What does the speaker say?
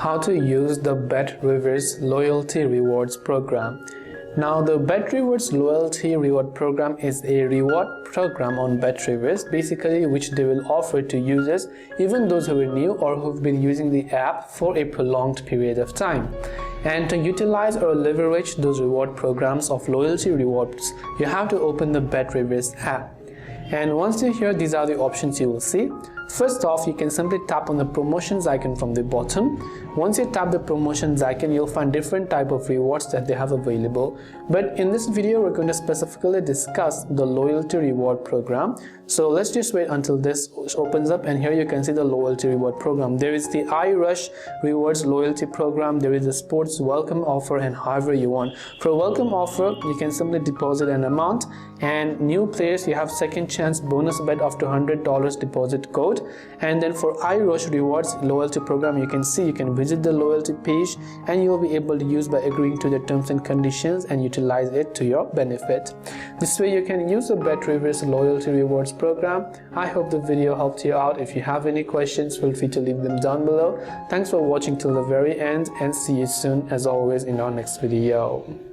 how to use the BetRivers Loyalty Rewards program. Now, the BetRivers Loyalty Reward program is a reward program on BetRivers, basically which they will offer to users, even those who are new or who've been using the app for a prolonged period of time. And to utilize or leverage those reward programs of loyalty rewards, you have to open the BetRivers app. And once you're here, these are the options you will see. First off, you can simply tap on the promotions icon from the bottom. Once you tap the promotions icon, you'll find different type of rewards that they have available. But in this video, we're going to specifically discuss the loyalty reward program. So let's just wait until this opens up, and here you can see the loyalty reward program. There is the iRush rewards loyalty program, there is the sports welcome offer, and however you want. For a welcome offer, you can simply deposit an amount, and new players, you have second chance bonus bet up to $100 deposit code. And then for iRush rewards loyalty program, you can see you can visit the loyalty page and you will be able to use by agreeing to the terms and conditions and utilize it to your benefit. This way you can use the BetRivers Loyalty Rewards program. I hope the video helped you out. If you have any questions, feel free to leave them down below. Thanks for watching till the very end, and see you soon as always in our next video.